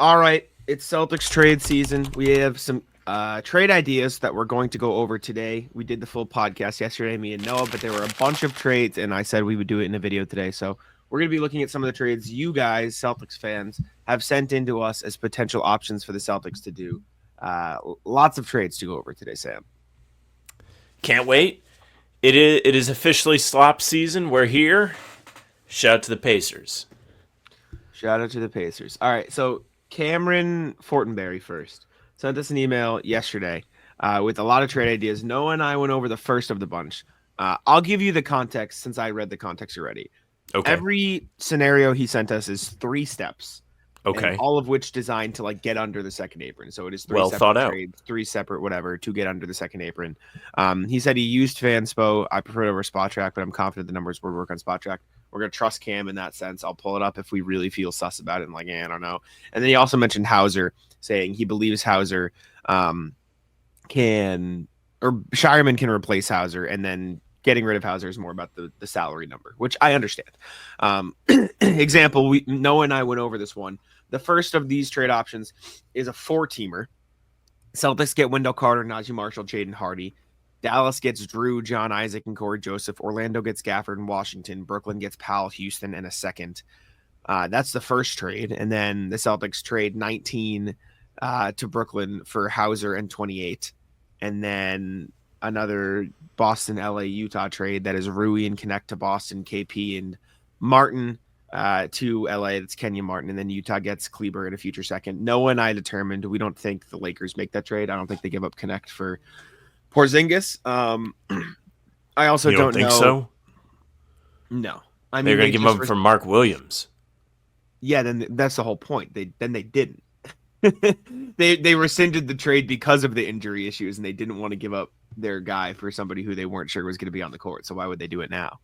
All right, it's Celtics trade season. We have some trade ideas that we're going to go over today. We did the full podcast yesterday, me and Noah, but there were a bunch of trades, and I said we would do it in a video today. So we're going to be looking at some of the trades you guys, Celtics fans, have sent in to us as potential options for the Celtics to do. Lots of trades to go over today, Sam. Can't wait. It is officially slop season. We're here. Shout out to the Pacers. Shout out to the Pacers. All right, so Cameron Fortenberry first sent us an email yesterday with a lot of trade ideas. Noah and I went over the first of the bunch. I'll give you the context since I read the context already. Okay. Every scenario he sent us is 3 steps, and Okay. all of which designed to get under the second apron. So it is 3 Well separate thought out. trades, 3 separate whatever to get under the second apron. He said he used Fanspo. I prefer it over Spot Track, but I'm confident the numbers would work on Spot Track. We're going to trust Cam in that sense. I'll pull it up if we really feel sus about it and I don't know. And then he also mentioned Hauser, saying he believes Hauser Shireman can replace Hauser, and then getting rid of Hauser is more about the salary number, which I understand. Example, Noah and I went over this one. The first of these trade options is a 4-teamer. Celtics get Wendell Carter, Najee Marshall, Jaden Hardy. Dallas gets Drew, John Isaac, and Corey Joseph. Orlando gets Gafford and Washington. Brooklyn gets Powell, Houston, and a second. That's the first trade. And then the Celtics trade 19 to Brooklyn for Hauser and 28. And then another Boston, LA, Utah trade that is Rui and Connect to Boston, KP and Martin to LA. That's Kenya Martin. And then Utah gets Kleber in a future second. Noah and I determined we don't think the Lakers make that trade. I don't think they give up Connect for Porzingis. I also You don't think know. so? No. I mean, They're going to give him up for Mark Williams. Yeah, then that's the whole point. They didn't. they rescinded the trade because of the injury issues, and they didn't want to give up their guy for somebody who they weren't sure was going to be on the court. So why would they do it now?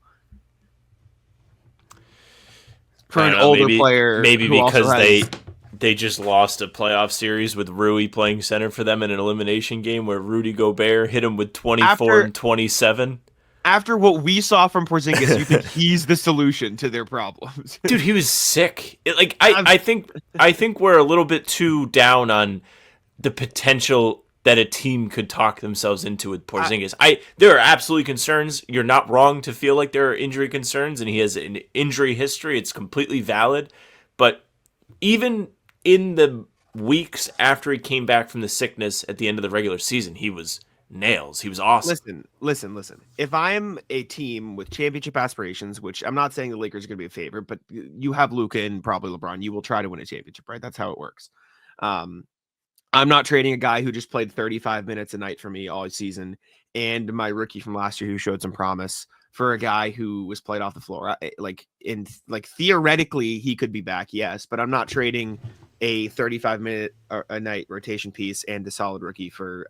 For an older player, maybe because they just lost a playoff series with Rui playing center for them in an elimination game where Rudy Gobert hit him with 24 and 27. After what we saw from Porzingis, you think he's the solution to their problems? Dude, he was sick. I think we're a little bit too down on the potential that a team could talk themselves into with Porzingis. There are absolutely concerns. You're not wrong to feel like there are injury concerns, and he has an injury history. It's completely valid. But even in the weeks after he came back from the sickness at the end of the regular season, he was nails. He was awesome. Listen. If I'm a team with championship aspirations, which I'm not saying the Lakers are going to be a favorite, but you have Luka and probably LeBron, you will try to win a championship, right? That's how it works. I'm not trading a guy who just played 35 minutes a night for me all season and my rookie from last year who showed some promise for a guy who was played off the floor. Theoretically, he could be back, yes, but I'm not trading a 35-minute a night rotation piece and a solid rookie for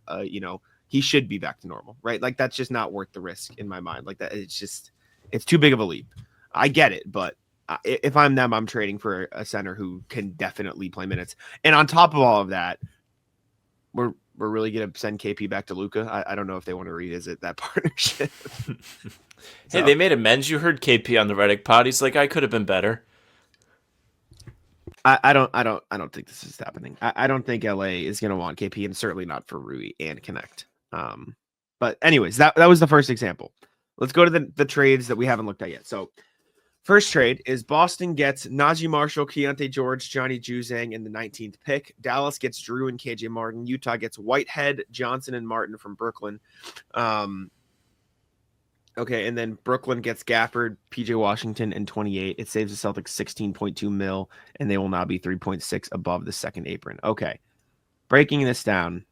he should be back to normal, right? Like that's just not worth the risk in my mind. Like that, it's too big of a leap. I get it, but if I'm them, I'm trading for a center who can definitely play minutes. And on top of all of that, we're really gonna send KP back to Luka. I don't know if they want to revisit that partnership. Hey, they made amends. You heard KP on the Reddit pod. He's like, I could have been better. I don't think this is happening. I don't think LA is gonna want KP, and certainly not for Rui and Connect. But anyways, that was the first example. Let's go to the trades that we haven't looked at yet. So first trade is Boston gets Najee Marshall, Keontae George, Johnny Juzang in the 19th pick. Dallas gets Drew and KJ Martin. Utah gets Whitehead, Johnson, and Martin from Brooklyn. Okay, and then Brooklyn gets Gafford, PJ Washington, and 28. It saves the Celtics 16.2 mil, and they will now be 3.6 above the second apron. Okay, breaking this down,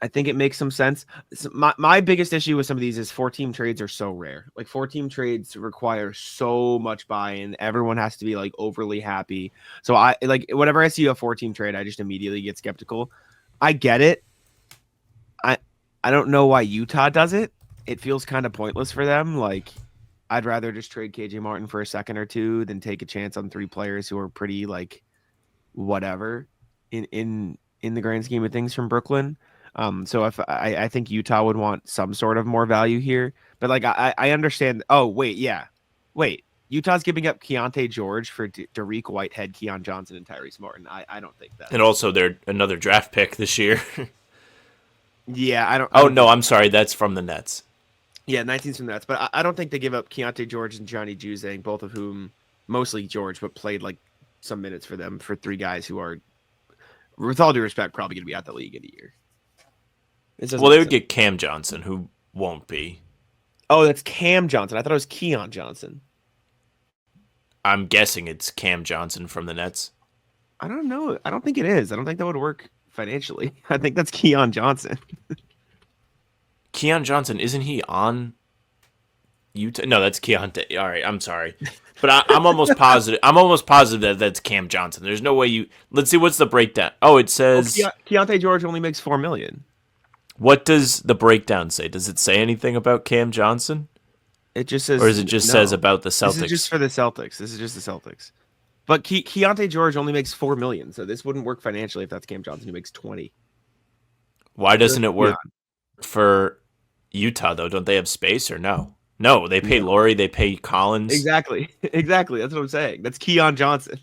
I think it makes some sense. My biggest issue with some of these is 4-team trades are so rare. Like 4-team trades require so much buy-in. Everyone has to be overly happy. So whenever I see a 4-team trade, I just immediately get skeptical. I get it. I don't know why Utah does it. It feels kind of pointless for them. I'd rather just trade KJ Martin for a second or two than take a chance on 3 players who are pretty whatever in the grand scheme of things from Brooklyn. So if I think Utah would want some sort of more value here, but I understand. Oh, wait. Utah's giving up Keontae George for Derek Whitehead, Keon Johnson, and Tyrese Martin. I don't think that. And also, they're another draft pick this year. Yeah, I don't. Oh, no, I'm sorry. That's from the Nets. Yeah, 19's from the Nets, but I don't think they give up Keontae George and Johnny Juzang, both of whom, mostly George, but played like some minutes for them, for three guys who are, with all due respect, probably going to be out the league in a year. Well, they would get Cam Johnson, who won't be. Oh, that's Cam Johnson. I thought it was Keon Johnson. I'm guessing it's Cam Johnson from the Nets. I don't know. I don't think it is. I don't think that would work financially. I think that's Keon Johnson. Keon Johnson, isn't he on Utah? No, that's Keontae. All right, I'm sorry. But I'm almost positive. I'm almost positive that that's Cam Johnson. There's no way you. Let's see. What's the breakdown? Oh, it says Keontae George only makes $4 million. What does the breakdown say? Does it say anything about Cam Johnson? It just says, or is it just says about the Celtics? This is just for the Celtics. This is just the Celtics. But Keontae George only makes $4 million, so this wouldn't work financially if that's Cam Johnson who makes 20. Why doesn't it work for Utah though? Don't they have space or no? No, they pay Laurie, they pay Collins. Exactly. That's what I'm saying. That's Keon Johnson.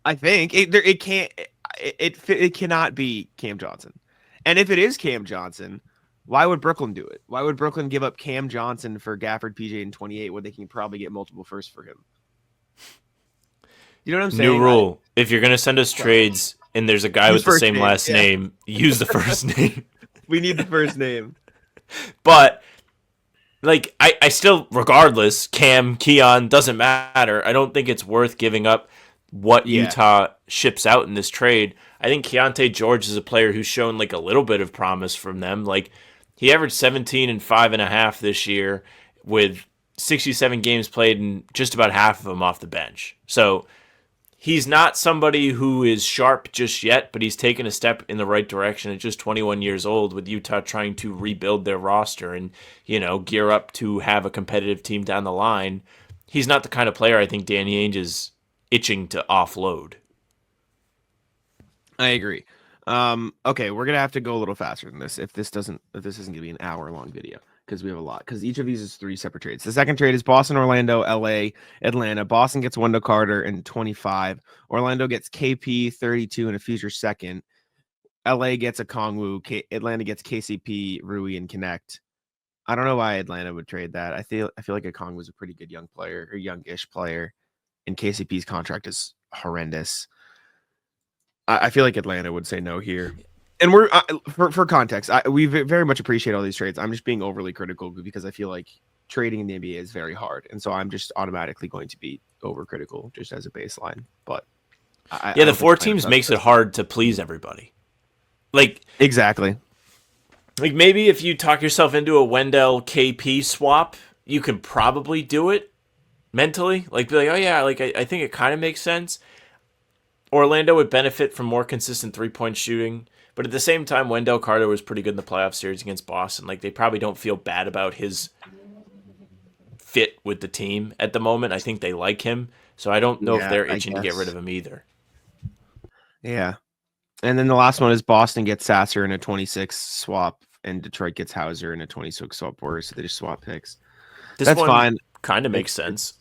I think it can't. It cannot be Cam Johnson. And if it is Cam Johnson, why would Brooklyn do it? Why would Brooklyn give up Cam Johnson for Gafford, PJ, and 28 when they can probably get multiple firsts for him? You know what I'm saying? New rule. If you're going to send us trades and there's a guy with the same last name, use the first name. We need the first name. But, like, I still, regardless, Cam, Keon, doesn't matter. I don't think it's worth giving up what Utah ships out in this trade. I think Keontae George is a player who's shown, like, a little bit of promise from them. Like, he averaged 17 and 5.5 this year with 67 games played and just about half of them off the bench. So he's not somebody who is sharp just yet, but he's taken a step in the right direction at just 21 years old, with Utah trying to rebuild their roster and, you know, gear up to have a competitive team down the line. He's not the kind of player I think Danny Ainge is itching to offload. I agree. Okay, we're gonna have to go a little faster than this if this isn't gonna be an hour-long video, because we have a lot. Because each of these is 3 separate trades. The second trade is Boston, Orlando, LA, Atlanta. Boston gets Wendell Carter and 25. Orlando gets KP 32 and a future second. LA gets a Kongwu. Atlanta gets KCP, Rui, and Connect. I don't know why Atlanta would trade that. I feel like a Kong was a pretty good young player, or youngish player, and KCP's contract is horrendous. I feel like Atlanta would say no here. And we're for context, we very much appreciate all these trades. I'm just being overly critical because I feel like trading in the NBA is very hard, and so I'm just automatically going to be overcritical just as a baseline. But the 4 teams makes it hard to please everybody. Like exactly. Like maybe if you talk yourself into a Wendell KP swap, you can probably do it mentally. Like be like, oh yeah, like I think it kind of makes sense. Orlando would benefit from more consistent 3-point shooting, but at the same time, Wendell Carter was pretty good in the playoff series against Boston. Like they probably don't feel bad about his fit with the team at the moment. I think they like him, so I don't know if they're itching to get rid of him either. Yeah, and then the last one is Boston gets Sasser in a 26 swap, and Detroit gets Hauser in a 26 swap. Or so they just swap picks. That's fine. Kind of makes sense.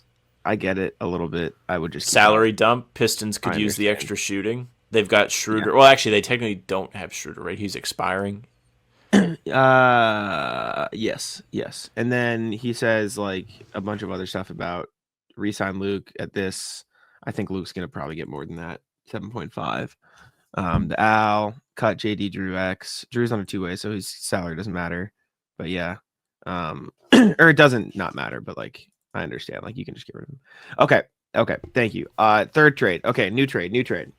I get it a little bit. I would just salary dump. Pistons could use the extra shooting. They've got Schroeder. Yeah. Well, actually, they technically don't have Schroeder, right? He's expiring. Yes. And then he says like a bunch of other stuff about re-sign Luke at this. I think Luke's gonna probably get more than that, 7.5. The Al cut JD Drew X. Drew's on a 2-way, so his salary doesn't matter. But yeah, or it doesn't not matter, but like. I understand. Like, you can just get rid of him. Okay. Thank you. Third trade. Okay, new trade.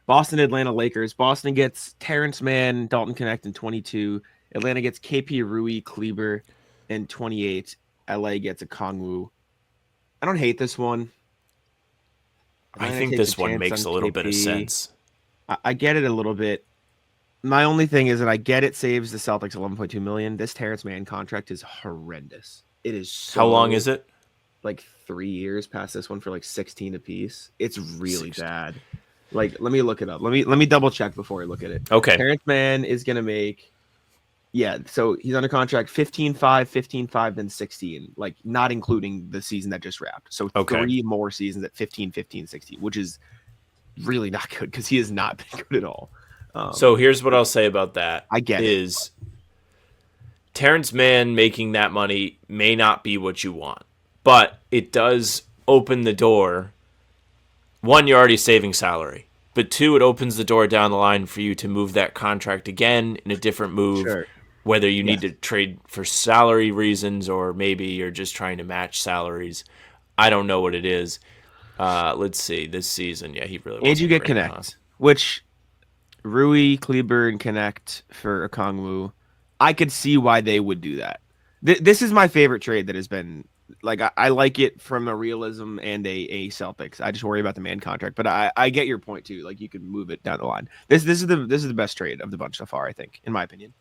Boston, Atlanta, Lakers. Boston gets Terrence Mann, Dalton Connect in 22. Atlanta gets KP, Rui, Kleber in 28. LA gets a Kongwu. I don't hate this one. I think this one makes a little bit of sense. I get it a little bit. My only thing is that I get it saves the Celtics $11.2 million. This Terrence Mann contract is horrendous. It is so, how long is it? Like 3 years past this one for like 16 apiece. It's really bad. Like, let me look it up. Let me double check before I look at it. Okay. Terrence Mann is gonna make Yeah, so he's under contract 15-5, 15-5, then 16, like not including the season that just wrapped. So Okay. 3 more seasons at 15, 15, 16, which is really not good because he has not been good at all. So here's what I'll say about that I get it. is Terrence Mann making that money may not be what you want, but it does open the door. One, you're already saving salary. But two, it opens the door down the line for you to move that contract again in a different move, Sure. whether you need Yes. to trade for salary reasons or maybe you're just trying to match salaries. I don't know what it is. Let's see. This season, yeah, he really And wasn't you get great, Connect, which Rui, Kleber, and Connect for Okongwu. I could see why they would do that. This is my favorite trade that has been like I like it from a realism and a Celtics. I just worry about the man contract, but I get your point too. Like you could move it down the line. This is the best trade of the bunch so far, I think, in my opinion.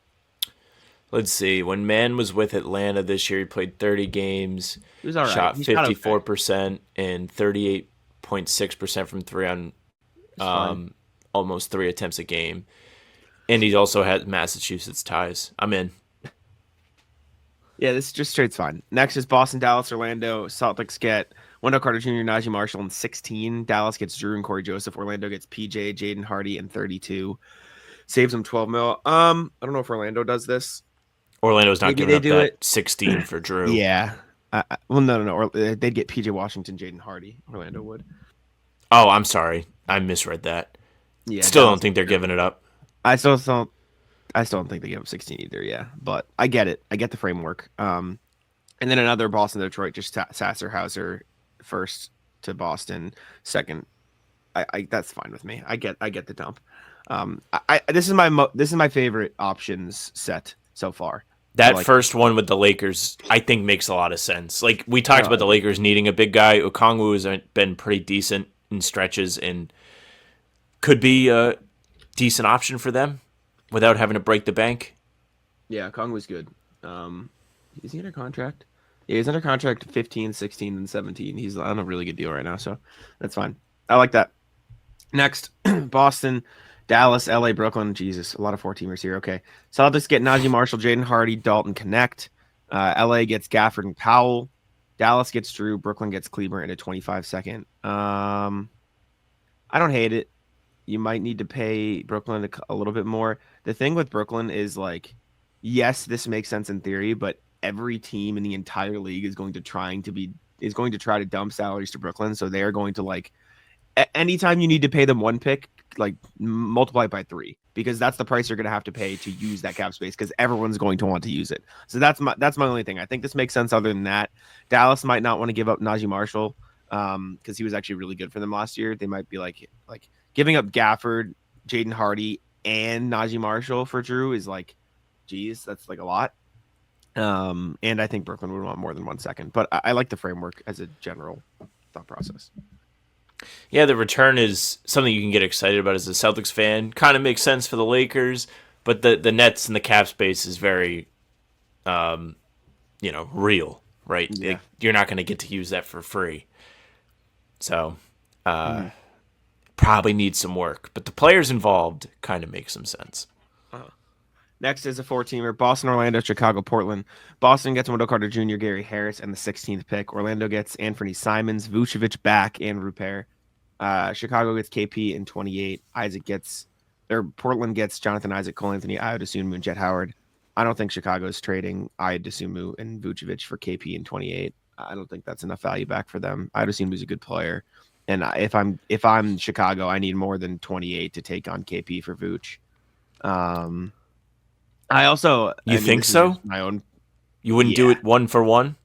Let's see. When Mann was with Atlanta this year, he played 30 games, He was all right. shot He shot okay. 54% and 38.6% from three on almost 3 attempts a game. And he also had Massachusetts ties. I'm in. Yeah, this just trade's fine. Next is Boston, Dallas, Orlando. Celtics get Wendell Carter Jr., Najee Marshall in 16. Dallas gets Drew and Corey Joseph. Orlando gets PJ, Jaden Hardy in 32. Saves them 12 mil. I don't know if Orlando does this. Orlando's not Maybe giving up do that it. 16 for Drew. Yeah. Well, no. They'd get PJ Washington, Jaden Hardy. Orlando would. Oh, I'm sorry. I misread that. Yeah. Still Dallas don't think they're giving it up. I still don't think they give up 16 either. Yeah, but I get it. I get the framework. And then another Boston, Detroit, just Sasser Hauser first to Boston, second. I that's fine with me. I get the dump. This is my favorite options set so far. That first one with the Lakers, I think, makes a lot of sense. Like we talked about the Lakers needing a big guy. Okongwu has been pretty decent in stretches and could be a decent option for them without having to break the bank. Yeah, Okongwu's good. Is he under contract? Yeah, he's under contract 15, 16, and 17. He's on a really good deal right now, so that's fine. I like that. Next, Boston, Dallas, LA, Brooklyn. Jesus, a lot of 4-teamers here. Okay. Celtics get Najee Marshall, Jaden Hardy, Dalton Connect. LA gets Gafford and Powell. Dallas gets Drew. Brooklyn gets Kleber in a 25-second. I don't hate it. You might need to pay Brooklyn a little bit more. The thing with Brooklyn is like, yes, this makes sense in theory, but every team in the entire league is going to try to dump salaries to Brooklyn. So they're going to like, anytime you need to pay them one pick, like multiply it by 3 because that's the price you're going to have to pay to use that cap space because everyone's going to want to use it. So that's my only thing. I think this makes sense. Other than that, Dallas might not want to give up Najee Marshall because he was actually really good for them last year. They might be like giving up Gafford, Jaden Hardy, and Najee Marshall for Drew is like, geez, that's like a lot. And I think Brooklyn would want more than 1 second, but I like the framework as a general thought process. Yeah, the return is something you can get excited about as a Celtics fan. Kind of makes sense for the Lakers, but the Nets and the cap space is very, real, right? Yeah. Like, you're not going to get to use that for free. So, probably needs some work, but the players involved kind of make some sense. Next is a 4-teamer: Boston, Orlando, Chicago, Portland. Boston gets Wendell Carter Jr., Gary Harris, and the 16th pick. Orlando gets Anthony Simons, Vucevic back, and Rupert. Chicago gets KP in 28. Portland gets Jonathan Isaac, Cole Anthony, Ayo Dosunmu, and Jet Howard. I don't think Chicago's trading Ayo Dosunmu and Vucevic for KP in 28. I don't think that's enough value back for them. Ayo Dosunmu's a good player, and if I'm Chicago, I need more than 28 to take on KP for Vooch. You think so? My own. You wouldn't do it 1 for 1?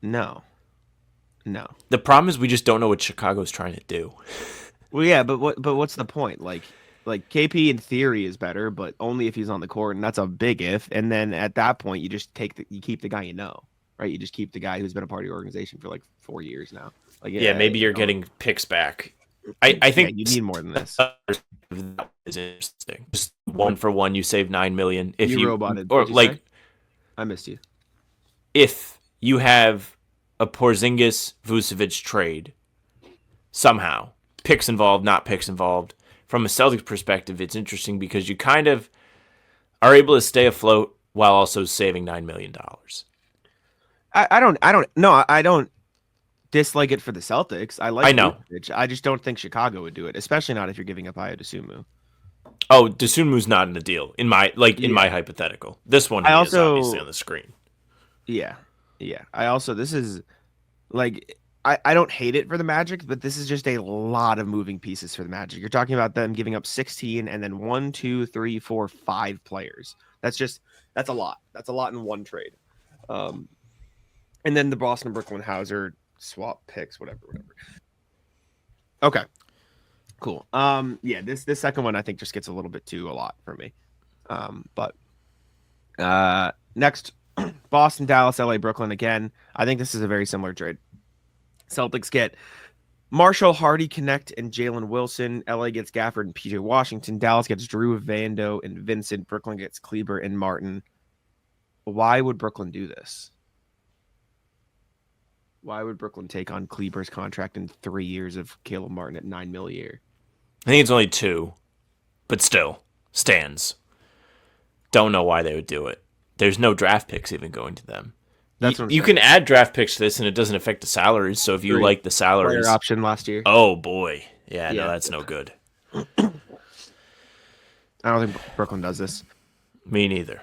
No. The problem is we just don't know what Chicago's trying to do. Well, yeah, but what's the point? Like KP in theory is better, but only if he's on the court, and that's a big if. And then at that point, you just you keep the guy right? You just keep the guy who's been a part of your organization for like 4 years now. Like Maybe you're getting picks back. I think you need more than this. Is interesting. Just 1 for 1, you save $9 million. If you roboted, or like, say? I missed you. If you have a Porzingis Vucevic trade, somehow picks involved, not picks involved. From a Celtics perspective, it's interesting because you kind of are able to stay afloat while also saving $9 million. I don't dislike it for the Celtics. I I like know. Vucevic. I just don't think Chicago would do it, especially not if you're giving up Ayo Dosunmu. Oh, Dosunmu's not in the deal in my Yeah. hypothetical. This one I he is obviously also on the screen. yeah. Yeah. I also this is like I don't hate it for the Magic, but this is just a lot of moving pieces for the Magic. You're talking about them giving up 16 and then 1, 2, 3, 4, 5 players. That's a lot. That's a lot in one trade. Um, and then the Boston Brooklyn Hauser swap picks, whatever. Okay, cool. Yeah, this second one I think just gets a little bit too a lot for me. But next, Boston, Dallas, LA, Brooklyn again. I think this is a very similar trade. Celtics get Marshall, Hardy, Connect, and Jalen Wilson. LA gets Gafford and PJ Washington. Dallas gets Drew, Vando, and Vincent. Brooklyn gets Kleber and Martin. Why would Brooklyn do this? Why would Brooklyn take on Kleber's contract in 3 years of Caleb Martin at $9 million a year? I think it's only 2, but still stands. Don't know why they would do it. There's no draft picks even going to them. That's what I'm you saying. can add draft picks to this, and it doesn't affect the salaries. So if you like the salaries, Player option last year. oh boy, no, Yeah. that's no good. I don't think Brooklyn does this. Me neither.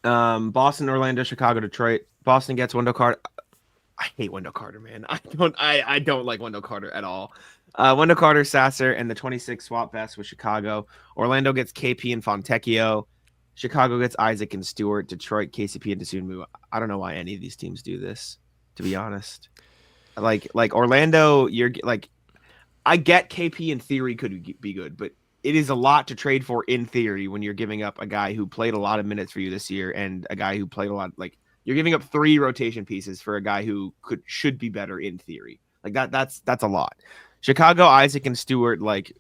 Boston, Orlando, Chicago, Detroit. Boston gets Wendell Carter. I hate Wendell Carter, man. I don't like Wendell Carter at all. Wendell Carter, Sasser, and the 26 swap vest with Chicago. Orlando gets KP and Fontecchio. Chicago gets Isaac and Stewart. Detroit, KCP and Dosunmu. I don't know why any of these teams do this, to be honest. Like Orlando, you're like, I get KP in theory could be good, but it is a lot to trade for in theory when you're giving up a guy who played a lot of minutes for you this year and a guy who played a lot. Like you're giving up 3 rotation pieces for a guy who should be better in theory. Like that's a lot. Chicago, Isaac and Stewart. Like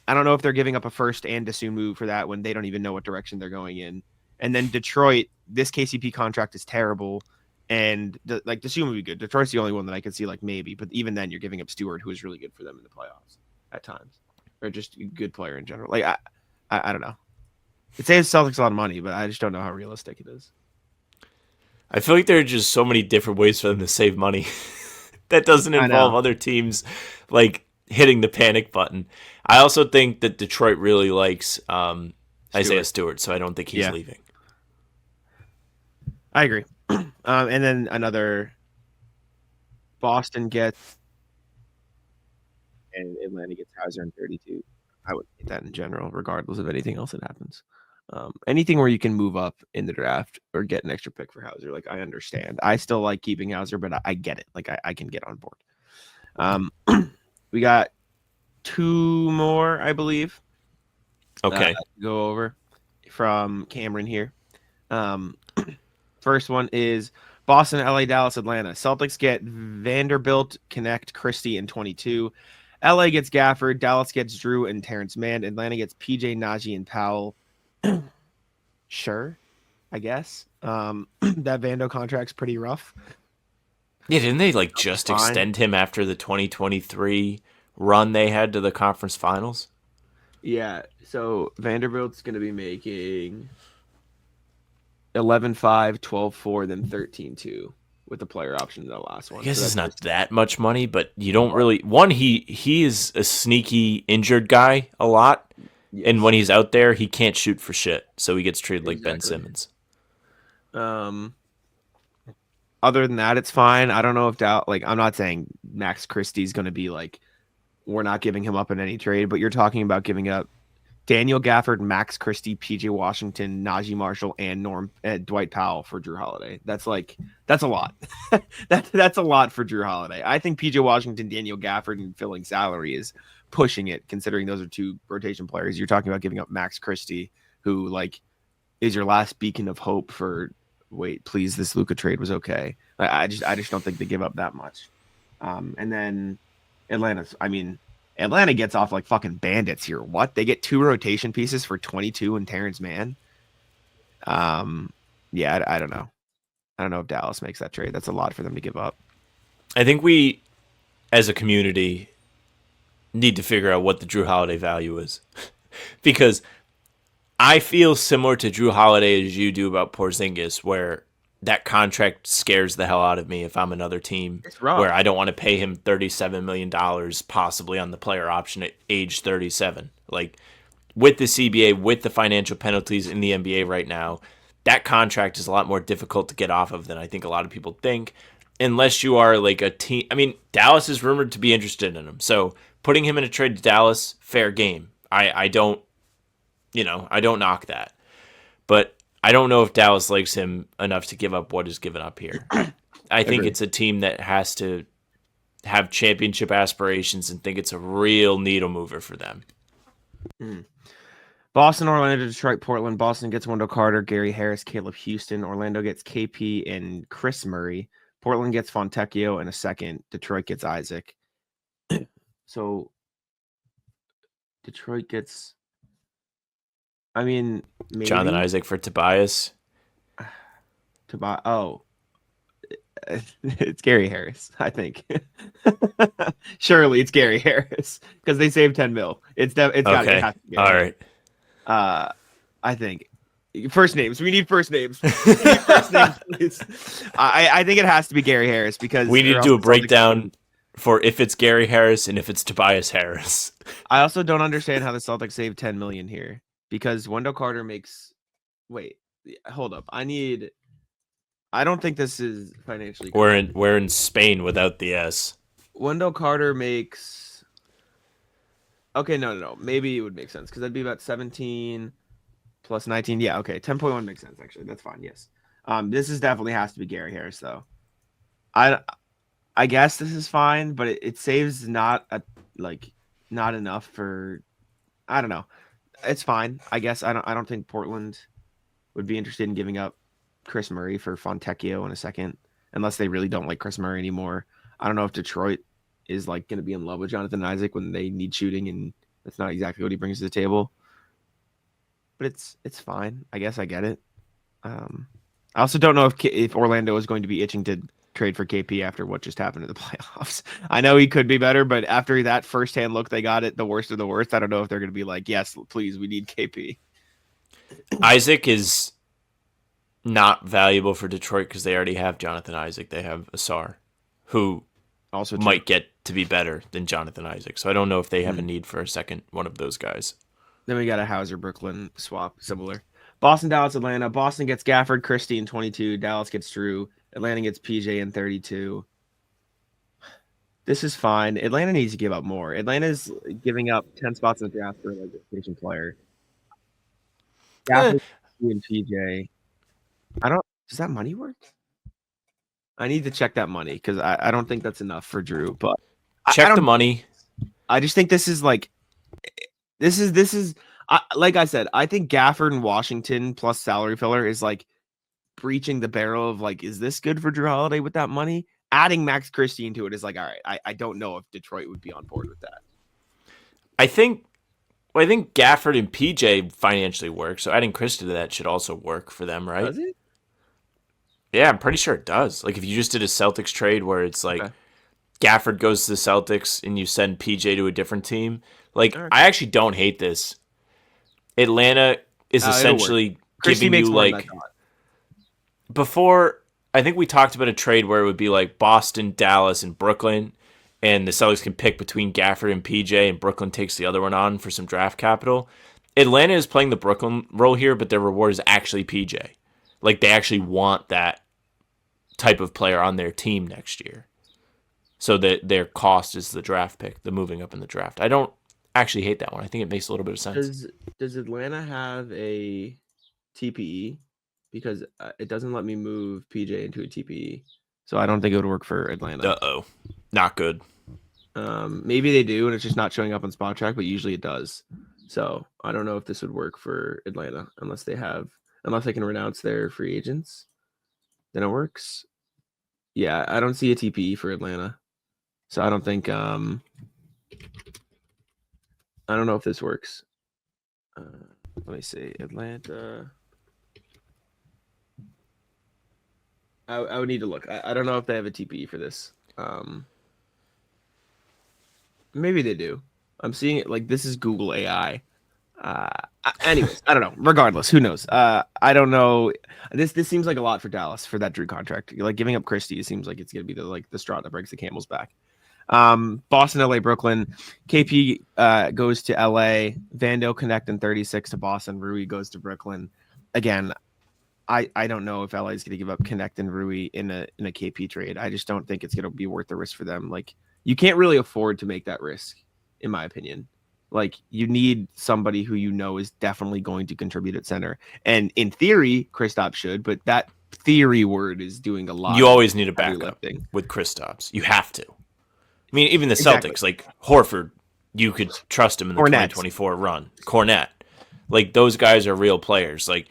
I don't know if they're giving up a first and Dosunmu for that when they don't even know what direction they're going in. And then Detroit, this KCP contract is terrible. And Dosunmu would be good. Detroit's the only one that I could see like maybe, but even then you're giving up Stewart, who is really good for them in the playoffs at times, or just a good player in general. Like I don't know. It saves Celtics a lot of money, but I just don't know how realistic it is. I feel like there are just so many different ways for them to save money that doesn't involve other teams like hitting the panic button. I also think that Detroit really likes Isaiah Stewart, so I don't think he's leaving. I agree. And then another Boston gets and Atlanta gets Hauser in 32. I would get that in general, regardless of anything else that happens. Anything where you can move up in the draft or get an extra pick for Hauser, like I understand. I still like keeping Hauser, but I get it. Like I can get on board. We got 2 more, I believe. Okay. Go over from Cameron here. First one is Boston, LA, Dallas, Atlanta. Celtics get Vanderbilt, Connect, Christie in 22. LA gets Gafford. Dallas gets Drew and Terrence Mann. Atlanta gets PJ, Najee, and Powell. Sure, I guess. That Vando contract's pretty rough. Yeah, didn't they like just extend him after the 2023 run they had to the conference finals? Yeah, so Vanderbilt's going to be making 11-5, 12-4, then 13-2 with the player option in the last one. I guess it's not that much money, but you don't really. One, he is a sneaky injured guy a lot, and when he's out there, he can't shoot for shit, so he gets treated like Ben Simmons. Other than that, it's fine. I don't know if I'm not saying Max Christie's going to be like, we're not giving him up in any trade, but you're talking about giving up Daniel Gafford, Max Christie, PJ Washington, Najee Marshall, and Dwight Powell for Drew Holiday. That's a lot. That's a lot for Drew Holiday. I think PJ Washington, Daniel Gafford, and filling salary is pushing it, considering those are 2 rotation players. You're talking about giving up Max Christie, who like is your last beacon of hope for. Wait, please, this Luka trade was okay. I just don't think they give up that much. And then Atlanta gets off like fucking bandits here. What? They get 2 rotation pieces for 22 and Terrence Mann. Yeah, I don't know. I don't know if Dallas makes that trade. That's a lot for them to give up. I think we, as a community, need to figure out what the Drew Holiday value is. Because I feel similar to Drew Holiday as you do about Porzingis, where that contract scares the hell out of me if I'm another team It's where rough. I don't want to pay him $37 million possibly on the player option at age 37. Like with the CBA, with the financial penalties in the NBA right now, that contract is a lot more difficult to get off of than I think a lot of people think. Unless you are like a team. I mean, Dallas is rumored to be interested in him. So putting him in a trade to Dallas, fair game. I don't, I don't knock that. But I don't know if Dallas likes him enough to give up what is given up here. I think Agreed. it's a team that has to have championship aspirations and think it's a real needle mover for them. Mm. Boston, Orlando, Detroit, Portland. Boston gets Wendell Carter, Gary Harris, Caleb Houston. Orlando gets KP and Chris Murray. Portland gets Fontecchio in a second. Detroit gets Isaac. So Detroit gets. I mean, Jonathan maybe Isaac for Tobias. to buy. Oh, it's Gary Harris. I think. Surely it's Gary Harris because they saved 10 mil. It's got it Okay. has to be All Gary right. Harris. I think first names. We need first names. We need first names, please. I think it has to be Gary Harris because We need or to else do a the Celtics- breakdown for if it's Gary Harris and if it's Tobias Harris. I also don't understand how the Celtics saved 10 million here because Wendell Carter makes. Wait, hold up. I don't think this is financially. We're in Spain without the S. Wendell Carter makes. Okay, no. Maybe it would make sense because that'd be about 17 plus 19. Yeah, okay. 10.1 makes sense, actually. That's fine, yes. This is definitely has to be Gary Harris, though. I guess this is fine, but it saves not enough for I don't know. It's fine. I guess I don't think Portland would be interested in giving up Chris Murray for Fontecchio in a second, unless they really don't like Chris Murray anymore. I don't know if Detroit is like going to be in love with Jonathan Isaac when they need shooting, and that's not exactly what he brings to the table. But it's fine. I guess I get it. I also don't know if Orlando is going to be itching to trade for KP after what just happened in the playoffs. I know he could be better, but after that firsthand look they got at the worst of the worst, I don't know if they're going to be like, yes, please, we need KP. Isaac is not valuable for Detroit because they already have Jonathan Isaac. They have Asar, who Also true. might get to be better than Jonathan Isaac. So I don't know if they have a need for a second one of those guys. Then we got a Hauser Brooklyn swap, similar. Boston, Dallas, Atlanta. Boston gets Gafford, Christie in 22. Dallas gets Drew. Atlanta gets PJ in 32. This is fine. Atlanta needs to give up more. Atlanta's giving up 10 spots in the draft for like a position player. Gafford and PJ. I don't. Does that money work? I need to check that money because I don't think that's enough for Drew. But Check the money. I just think this is like this is like I said. I think Gafford and Washington plus salary filler is like breaching the barrel of like, is this good for Drew Holiday with that money? Adding Max Christie into it is like, all right. I don't know if Detroit would be on board with that. I think Gafford and PJ financially work, so adding Christie to that should also work for them, right? Does it? Yeah, I'm pretty sure it does. Like if you just did a Celtics trade where it's like Okay. Gafford goes to the Celtics and you send PJ to a different team, like All right. I actually don't hate this. Atlanta is essentially Christie giving makes you more than I like thought. before. I think we talked about a trade where it would be like Boston, Dallas, and Brooklyn, and the Celtics can pick between Gafford and PJ, and Brooklyn takes the other one on for some draft capital. Atlanta is playing the Brooklyn role here, but their reward is actually PJ. Like they actually want that type of player on their team next year. So that their cost is the draft pick, the moving up in the draft. I don't actually hate that one. I think it makes a little bit of sense. Does Atlanta have a TPE? Because it doesn't let me move PJ into a TPE, so I don't think it would work for Atlanta. Uh-oh. Not good. Maybe they do, and it's just not showing up on Spot Track, but usually it does. So I don't know if this would work for Atlanta unless they can renounce their free agents. Then it works. Yeah, I don't see a TPE for Atlanta, so I don't think. I don't know if this works. Let me see, Atlanta. I would need to look. I don't know if they have a TPE for this. Maybe they do. I'm seeing it like this is Google AI. Anyways, I don't know. Regardless, who knows? I don't know. This seems like a lot for Dallas for that Drew contract. Like giving up Christie seems like it's gonna be the straw that breaks the camel's back. Boston, LA, Brooklyn. KP goes to LA. Vando connect in 36 to Boston. Rui goes to Brooklyn. Again, I don't know if LA is going to give up Connect and Rui in a KP trade. I just don't think it's going to be worth the risk for them. Like you can't really afford to make that risk, in my opinion. Like you need somebody who you know is definitely going to contribute at center. And in theory, Kristaps should, but that theory word is doing a lot. You always need a heavy backup lifting. with Kristaps. You have to. I mean, even the Exactly. Celtics, like Horford, you could trust him in the Cornette. 2024 run. Cornette, like those guys are real players. Like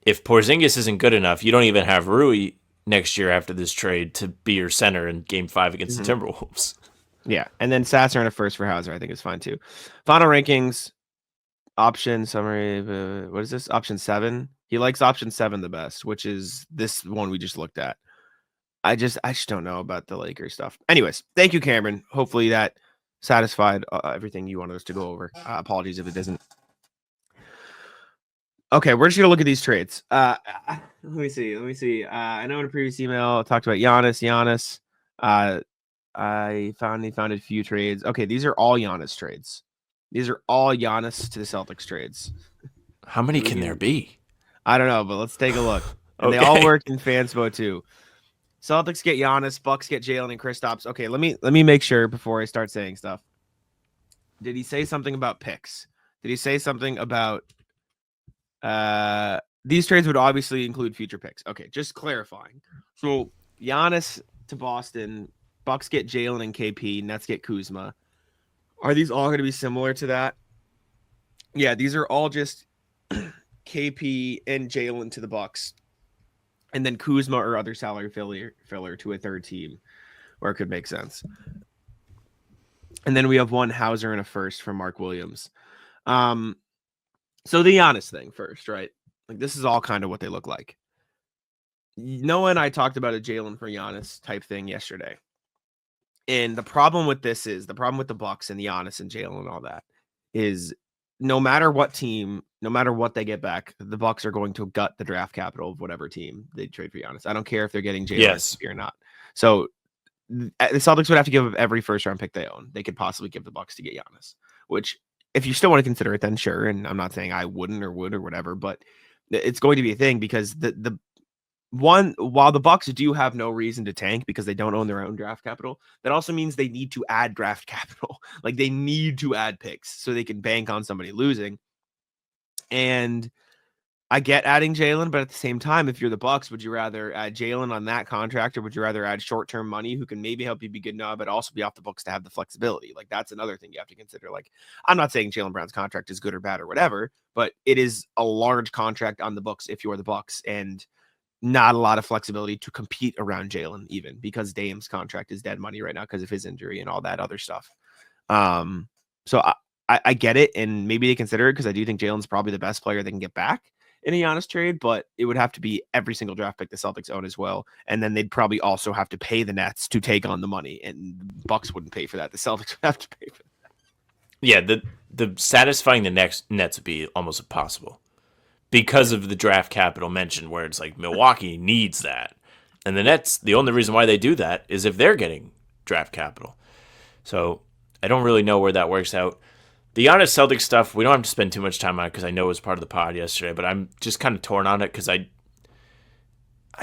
if Porzingis isn't good enough, you don't even have Rui next year after this trade to be your center in Game 5 against the Timberwolves. Yeah, and then Sasser and a first for Hauser, I think is fine too. Final rankings, option summary. What is this? Option 7. He likes option 7 the best, which is this one we just looked at. I just don't know about the Lakers stuff. Anyways, thank you, Cameron. Hopefully that satisfied everything you wanted us to go over. Apologies if it doesn't. Okay, we're just gonna look at these trades. Let me see. I know in a previous email I talked about Giannis. I found a few trades. Okay, these are all Giannis trades. These are all Giannis to the Celtics trades. How many can there be? I don't know, but let's take a look. And Okay. they all work in Fanspo too. Celtics get Giannis, Bucks get Jalen and Kristaps. Okay, let me make sure before I start saying stuff. Did he say something about picks? Did he say something about these trades would obviously include future picks? Okay, just clarifying. So Giannis to Boston, Bucks get Jalen and KP, Nets get Kuzma. Are these all going to be similar to that? Yeah, these are all just KP and Jalen to the Bucks, and then Kuzma or other salary filler to a third team, where it could make sense. And then we have one Hauser and a first from Mark Williams. So the Giannis thing first, right? Like this is all kind of what they look like. Noah and I talked about a Jalen for Giannis type thing yesterday. And the problem with this is the problem with the Bucks and the Giannis and Jalen and all that is no matter what team, no matter what they get back, the Bucks are going to gut the draft capital of whatever team they trade for Giannis. I don't care if they're getting Jalen or not. So the Celtics would have to give up every first round pick they own. They could possibly give the Bucks to get Giannis, which if you still want to consider it, then sure. And I'm not saying I wouldn't or would or whatever, but it's going to be a thing because the one, while the Bucks do have no reason to tank because they don't own their own draft capital, that also means they need to add draft capital. Like they need to add picks so they can bank on somebody losing. And I get adding Jalen, but at the same time, if you're the Bucks, would you rather add Jalen on that contract, or would you rather add short-term money who can maybe help you be good now, but also be off the books to have the flexibility? Like that's another thing you have to consider. Like I'm not saying Jalen Brown's contract is good or bad or whatever, but it is a large contract on the books if you're the Bucks, and not a lot of flexibility to compete around Jalen, even because Dame's contract is dead money right now because of his injury and all that other stuff. So I get it, and maybe they consider it because I do think Jalen's probably the best player they can get back in a Giannis trade, but it would have to be every single draft pick the Celtics own as well, and then they'd probably also have to pay the Nets to take on the money, and the Bucks wouldn't pay for that. The Celtics would have to pay for that. Yeah, the satisfying the Nets would be almost impossible because of the draft capital mentioned, where it's like Milwaukee needs that, and the Nets, the only reason why they do that is if they're getting draft capital. So I don't really know where that works out. The Giannis Celtics stuff, we don't have to spend too much time on it because I know it was part of the pod yesterday, but I'm just kind of torn on it because I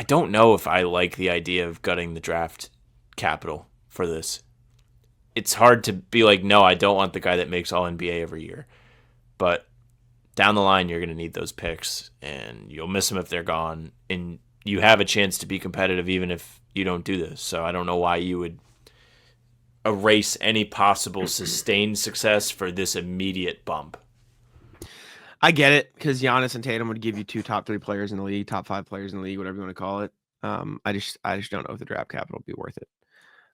don't know if I like the idea of gutting the draft capital for this. It's hard to be like, no, I don't want the guy that makes all NBA every year. But down the line, you're going to need those picks, and you'll miss them if they're gone, and you have a chance to be competitive even if you don't do this. So I don't know why you would erase any possible sustained success for this immediate bump. I get it because Giannis and Tatum would give you 2 top 3 players in the league, top 5 players in the league, whatever you want to call it. I just don't know if the draft capital would be worth it.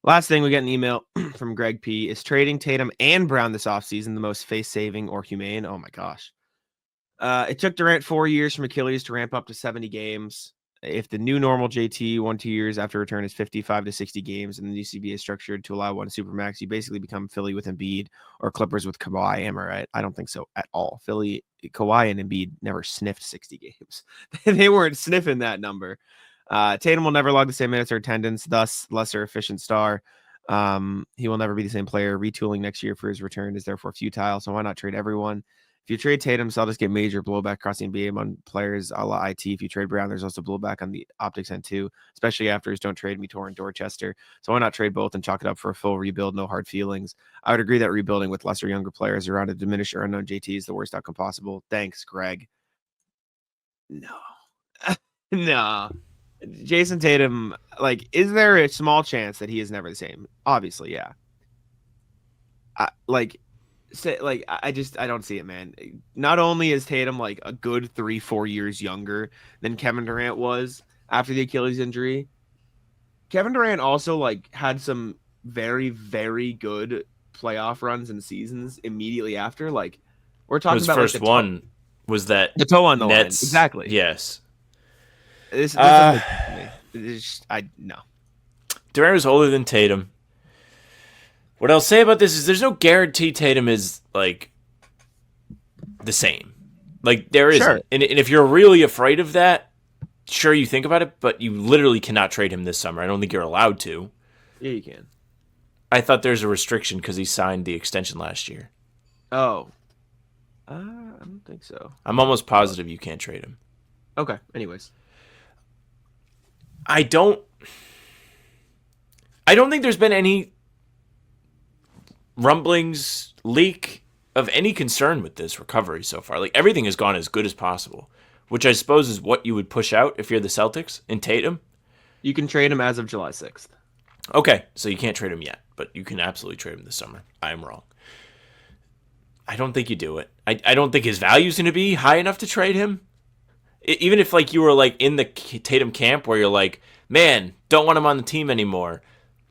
Last thing, we get an email from Greg P. Is trading Tatum and Brown this offseason the most face-saving or humane? Oh my gosh. It took Durant 4 years from Achilles to ramp up to 70 games. If the new normal JT 1-2 years after return is 55 to 60 games, and the new CBA is structured to allow one supermax, you basically become Philly with Embiid or Clippers with Kawhi. Am I right? I don't think so at all. Philly, Kawhi, and Embiid never sniffed 60 games. They weren't sniffing that number. Tatum will never log the same minutes or attendance, thus lesser efficient star. He will never be the same player. Retooling next year for his return is therefore futile. So why not trade everyone? If you trade Tatum, Celtics get major blowback across the NBA among players a la IT. If you trade Brown, there's also blowback on the optics end too, especially after his don't trade me Tor and Dorchester. So why not trade both and chalk it up for a full rebuild? No hard feelings. I would agree that rebuilding with lesser younger players around a diminished or unknown JT is the worst outcome possible. Thanks, Greg. No. No. Jason Tatum, like, is there a small chance that he is never the same? Obviously, yeah. I don't see it, man. Not only is Tatum like a good 3-4 years younger than Kevin Durant was after the Achilles injury, Kevin Durant also like had some very, very good playoff runs and seasons immediately after. Like, we're talking His about first like, one was that the toe on the line. Nets. Exactly. Yes. This doesn't make sense to me. No. Durant was older than Tatum. What I'll say about this is there's no guarantee Tatum is like the same. Like there isn't. Sure. And if you're really afraid of that, sure you think about it, but you literally cannot trade him this summer. I don't think you're allowed to. Yeah, you can. I thought there's a restriction because he signed the extension last year. Oh. I don't think so. I'm almost positive you can't trade him. Okay. Anyways. I don't think there's been any rumblings, leak of any concern with this recovery so far. Like everything has gone as good as possible, which I suppose is what you would push out if you're the Celtics in Tatum. You can trade him as of July 6th. Okay, so you can't trade him yet, but you can absolutely trade him this summer. I'm wrong. I don't think you do it. I don't think his value is going to be high enough to trade him. Even if like you were like in the Tatum camp where you're like, man, don't want him on the team anymore.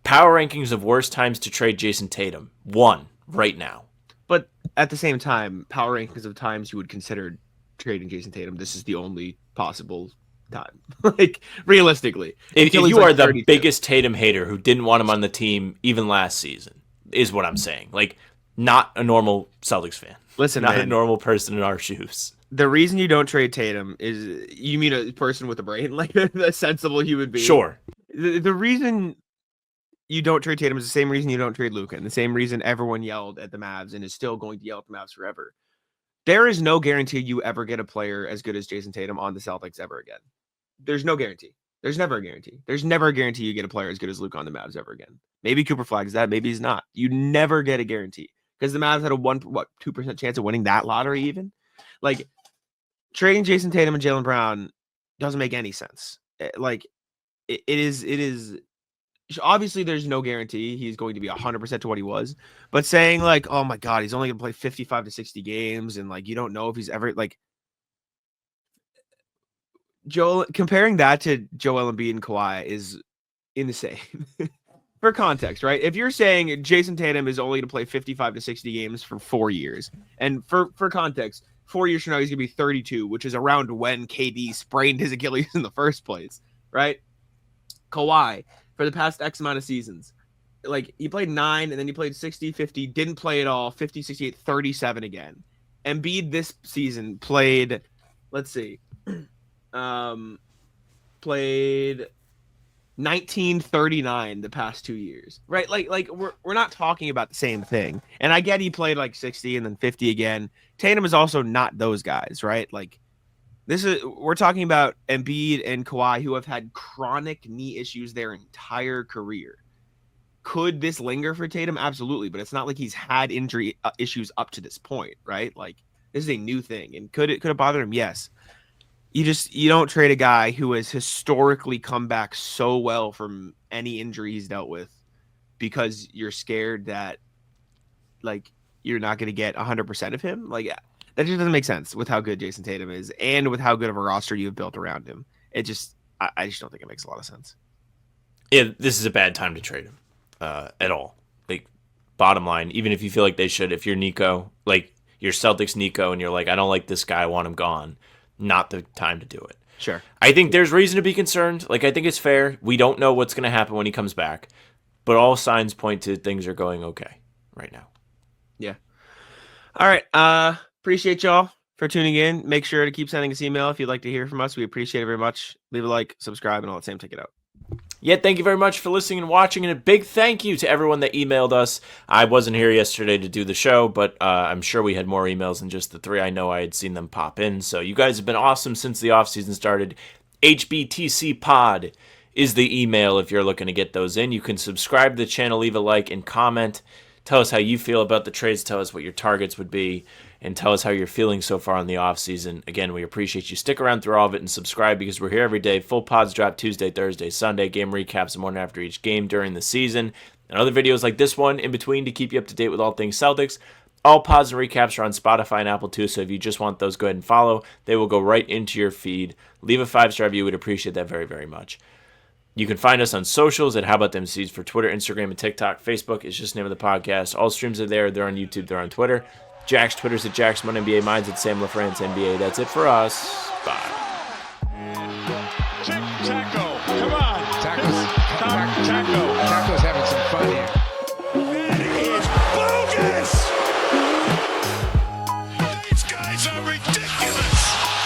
Power rankings of worst times to trade Jason Tatum. 1 right now. But at the same time, power rankings of times you would consider trading Jason Tatum. This is the only possible time. Like realistically, if you like are the 32. biggest Tatum hater who didn't want him on the team even last season, is what I'm saying. Like not a normal Celtics fan. Listen, not man, a normal person in our shoes. The reason you don't trade Tatum is you mean a person with a brain, like a sensible human being. Sure. The reason you don't trade Tatum is the same reason you don't trade Luka, and the same reason everyone yelled at the Mavs and is still going to yell at the Mavs forever. There is no guarantee you ever get a player as good as Jason Tatum on the Celtics ever again. There's no guarantee. There's never a guarantee. There's never a guarantee you get a player as good as Luka on the Mavs ever again. Maybe Cooper flags that. Maybe he's not. You never get a guarantee because the Mavs had a 2% chance of winning that lottery even. Like, trading Jason Tatum and Jaylen Brown doesn't make any sense. Like, it is obviously there's no guarantee he's going to be 100% to what he was, but saying like, oh my God, he's only going to play 55 to 60 games. And like, you don't know if he's ever like comparing that to Joel Embiid and Kawhi is insane. For context, right? If you're saying Jason Tatum is only to play 55 to 60 games for 4 years, and for context, 4 years from now he's gonna be 32, which is around when KD sprained his Achilles in the first place, right? Kawhi, for the past X amount of seasons, like he played 9 and then he played 60, 50, didn't play at all, 50, 68, 37 again. Embiid this season played, let's see, played 1939 the past 2 years, right? Like we're not talking about the same thing. And I get he played like 60 and then 50 again. Tatum is also not those guys, right? Like we're talking about Embiid and Kawhi who have had chronic knee issues their entire career. Could this linger for Tatum? Absolutely, but it's not like he's had injury issues up to this point, right? Like this is a new thing, and could it bother him? Yes. You don't trade a guy who has historically come back so well from any injury he's dealt with because you're scared that like you're not going to get 100% of him. Like that just doesn't make sense with how good Jason Tatum is and with how good of a roster you've built around him. I just don't think it makes a lot of sense. Yeah, this is a bad time to trade him at all. Like bottom line, even if you feel like they should, if you're Nico, like you're Celtics Nico, and you're like, I don't like this guy, I want him gone. Not the time to do it. Sure. I think there's reason to be concerned. Like, I think it's fair. We don't know what's going to happen when he comes back, but all signs point to things are going okay right now. Yeah. All right. Appreciate y'all for tuning in. Make sure to keep sending us email if you'd like to hear from us. We appreciate it very much. Leave a like, subscribe, and all that same. Take it out. Yeah, thank you very much for listening and watching, and a big thank you to everyone that emailed us. I wasn't here yesterday to do the show, but I'm sure we had more emails than just the 3. I know I had seen them pop in, so you guys have been awesome since the offseason started. HBTC Pod is the email if you're looking to get those in. You can subscribe to the channel, leave a like, and comment. Tell us how you feel about the trades. Tell us what your targets would be. And tell us how you're feeling so far in the offseason. Again, we appreciate you. Stick around through all of it and subscribe because we're here every day. Full pods drop Tuesday, Thursday, Sunday. Game recaps the morning after each game during the season. And other videos like this one in between to keep you up to date with all things Celtics. All pods and recaps are on Spotify and Apple too, so if you just want those, go ahead and follow. They will go right into your feed. Leave a 5-star review. We'd appreciate that very, very much. You can find us on socials at How About Them Seeds for Twitter, Instagram, and TikTok. Facebook is just the name of the podcast. All streams are there. They're on YouTube. They're on Twitter. Jack's Twitter's at JacksMoneNBA. Mine's at Sam LaFrance NBA. That's it for us. Bye. Taco, come on. Taco's having some fun here. That is bogus. These guys are ridiculous.